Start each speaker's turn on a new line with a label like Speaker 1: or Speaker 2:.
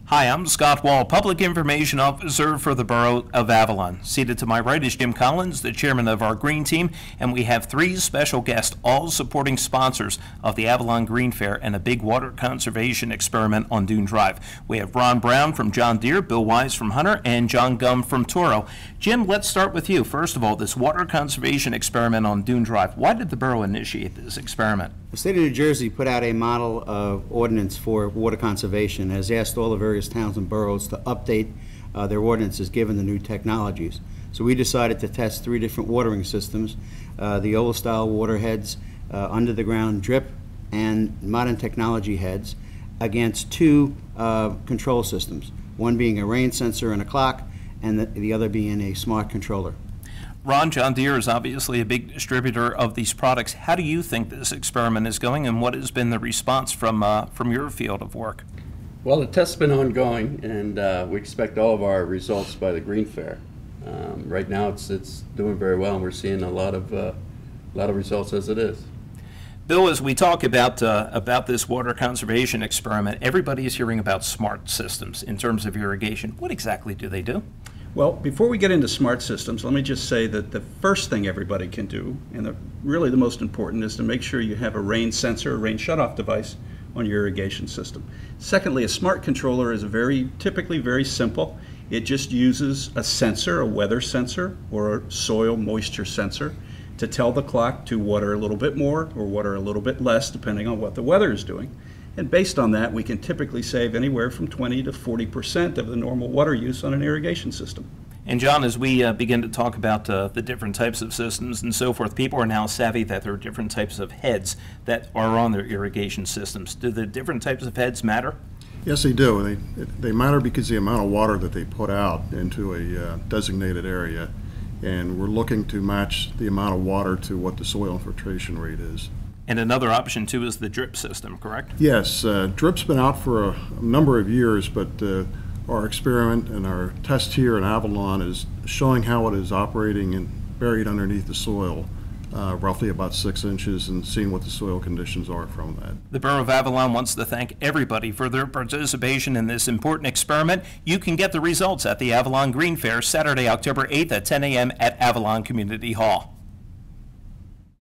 Speaker 1: Hi, I'm Scott Wall, Public Information Officer for the Borough of Avalon. Seated to my right is Jim Collins, the chairman of our Green Team, and we have three special guests, all supporting sponsors of the Avalon Green Fair and a big water conservation experiment on Dune Drive. We have Ron Brown from John Deere, Bill Wise from Hunter, and John Gum from Toro. Jim, let's start with you. First of all, this water conservation experiment on Dune Drive. Why did the borough initiate this experiment?
Speaker 2: The state of New Jersey put out a model ordinance for water conservation, has asked all the various towns and boroughs to update their ordinances given the new technologies. So we decided to test three different watering systems, the old style water heads, under the ground drip, and modern technology heads against two control systems, one being a rain sensor and a clock, and the other being a smart controller.
Speaker 1: Ron, John Deere is obviously a big distributor of these products. How do you think this experiment is going, and what has been the response from your field of work?
Speaker 3: Well, the test's been ongoing, and we expect all of our results by the Green Fair. Right now, it's doing very well, and we're seeing a lot of results as it is.
Speaker 1: Bill, as we talk about this water conservation experiment, everybody is hearing about smart systems in terms of irrigation. What exactly do they do?
Speaker 4: Well, before we get into smart systems, let me just say that the first thing everybody can do, and really the most important, is to make sure you have a rain sensor, a rain shutoff device on your irrigation system. Secondly, a smart controller is typically very simple. It just uses a sensor, a weather sensor, or a soil moisture sensor, to tell the clock to water a little bit more or water a little bit less, depending on what the weather is doing. And based on that, we can typically save anywhere from 20 to 40% of the normal water use on an irrigation system.
Speaker 1: And John, as we begin to talk about the different types of systems and so forth, people are now savvy that there are different types of heads that are on their irrigation systems. Do the different types of heads matter?
Speaker 5: Yes, they do. They matter because the amount of water that they put out into a designated area, and we're looking to match the amount of water to what the soil infiltration rate is.
Speaker 1: And another option, too, is the drip system, correct?
Speaker 5: Yes, drip's been out for a number of years, but our experiment and our test here in Avalon is showing how it is operating and buried underneath the soil, roughly about 6 inches, and seeing what the soil conditions are from that.
Speaker 1: The Borough of Avalon wants to thank everybody for their participation in this important experiment. You can get the results at the Avalon Green Fair Saturday, October 8th at 10 a.m. at Avalon Community Hall.